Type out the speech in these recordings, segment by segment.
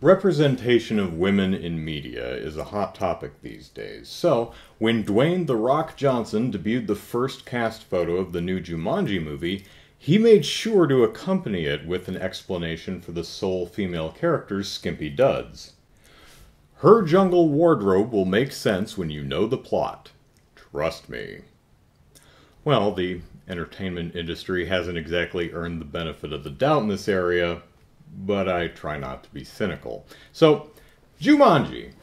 Representation of women in media is a hot topic these days. So, when Dwayne "The Rock" Johnson debuted the first cast photo of the new Jumanji movie, he made sure to accompany it with an explanation for the sole female character's skimpy duds. Her jungle wardrobe will make sense when you know the plot. Trust me. Well, the entertainment industry hasn't exactly earned the benefit of the doubt in this area, but I try not to be cynical. So, Jumanji.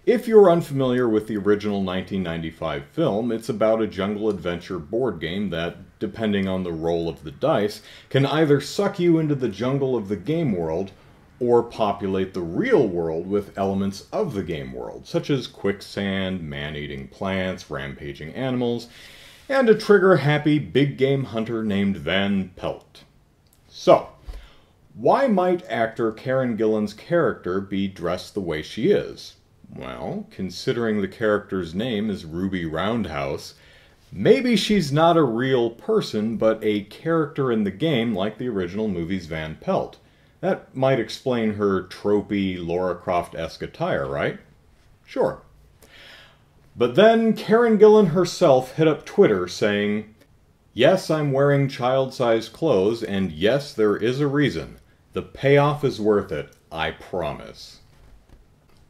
If you're unfamiliar with the original 1995 film, it's about a jungle adventure board game that, depending on the roll of the dice, can either suck you into the jungle of the game world or populate the real world with elements of the game world, such as quicksand, man-eating plants, rampaging animals, and a trigger-happy big game hunter named Van Pelt. So, why might actor Karen Gillan's character be dressed the way she is? Well, considering the character's name is Ruby Roundhouse, maybe she's not a real person, but a character in the game like the original movie's Van Pelt. That might explain her tropey, Lara Croft-esque attire, right? Sure. But then Karen Gillan herself hit up Twitter saying, "Yes, I'm wearing child-sized clothes, and yes, there is a reason. The payoff is worth it, I promise."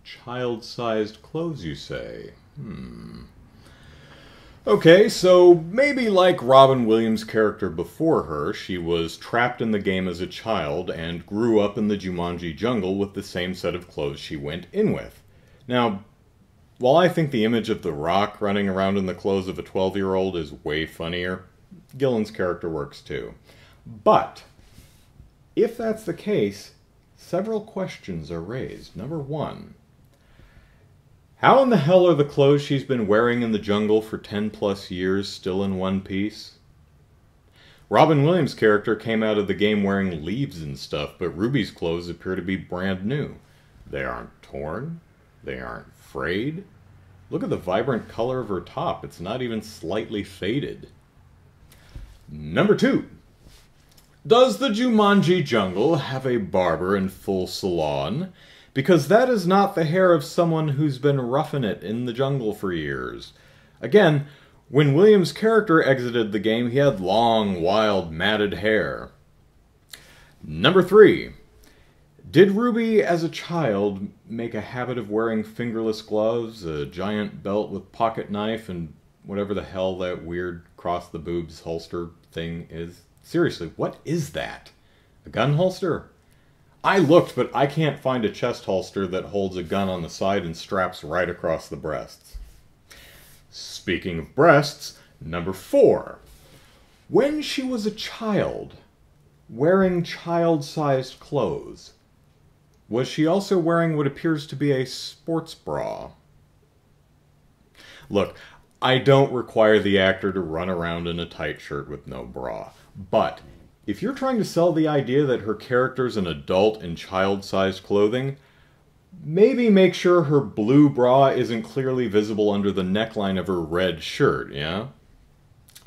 Child-sized clothes, you say? Okay, so maybe like Robin Williams' character before her, she was trapped in the game as a child and grew up in the Jumanji jungle with the same set of clothes she went in with. Now, while I think the image of The Rock running around in the clothes of a 12-year-old is way funnier, Gillan's character works too. But if that's the case, several questions are raised. Number one, how in the hell are the clothes she's been wearing in the jungle for 10 plus years still in one piece? Robin Williams' character came out of the game wearing leaves and stuff, but Ruby's clothes appear to be brand new. They aren't torn. They aren't frayed. Look at the vibrant color of her top. It's not even slightly faded. Number two, does the Jumanji jungle have a barber in full salon? Because that is not the hair of someone who's been roughing it in the jungle for years. Again, when Williams' character exited the game, he had long, wild, matted hair. Number three, did Ruby as a child make a habit of wearing fingerless gloves, a giant belt with pocket knife, and whatever the hell that weird cross-the-boobs holster thing is? Seriously, what is that? A gun holster? I looked, but I can't find a chest holster that holds a gun on the side and straps right across the breasts. Speaking of breasts, number four. When she was a child, wearing child-sized clothes, was she also wearing what appears to be a sports bra? Look, I don't require the actor to run around in a tight shirt with no bra, but if you're trying to sell the idea that her character's an adult in child-sized clothing, maybe make sure her blue bra isn't clearly visible under the neckline of her red shirt, yeah?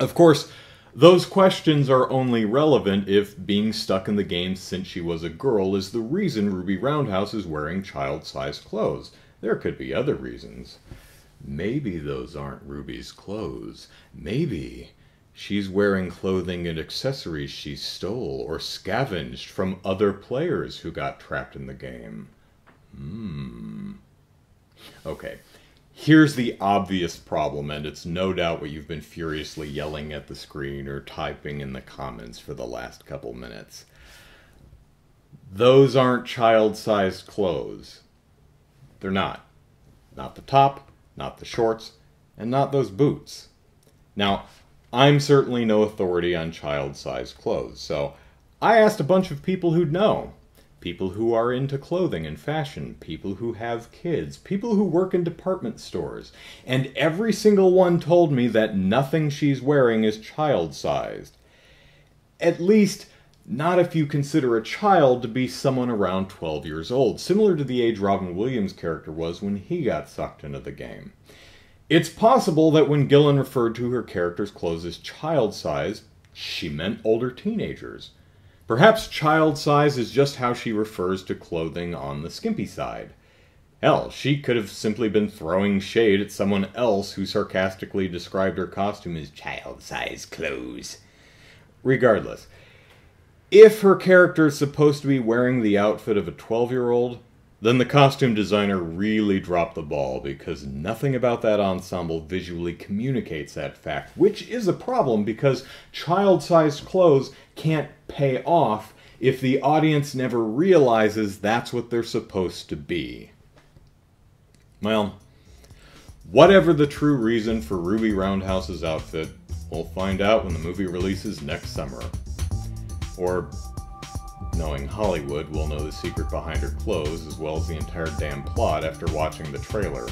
Of course, those questions are only relevant if being stuck in the game since she was a girl is the reason Ruby Roundhouse is wearing child-sized clothes. There could be other reasons. Maybe those aren't Ruby's clothes. Maybe she's wearing clothing and accessories she stole or scavenged from other players who got trapped in the game. Okay, here's the obvious problem, and it's no doubt what you've been furiously yelling at the screen or typing in the comments for the last couple minutes. Those aren't child-sized clothes. They're not. Not the top, not the shorts, and not those boots. Now, I'm certainly no authority on child-sized clothes, so I asked a bunch of people who'd know. People who are into clothing and fashion, people who have kids, people who work in department stores, and every single one told me that nothing she's wearing is child-sized. At least, not if you consider a child to be someone around 12 years old, similar to the age Robin Williams' character was when he got sucked into the game. It's possible that when Gillan referred to her character's clothes as child-sized, she meant older teenagers. Perhaps child size is just how she refers to clothing on the skimpy side. Hell, she could have simply been throwing shade at someone else who sarcastically described her costume as child-sized clothes. Regardless, if her character is supposed to be wearing the outfit of a 12-year-old, then the costume designer really dropped the ball, because nothing about that ensemble visually communicates that fact, which is a problem because child-sized clothes can't pay off if the audience never realizes that's what they're supposed to be. Well, whatever the true reason for Ruby Roundhouse's outfit, we'll find out when the movie releases next summer. Or, knowing Hollywood, we'll know the secret behind her clothes as well as the entire damn plot after watching the trailer.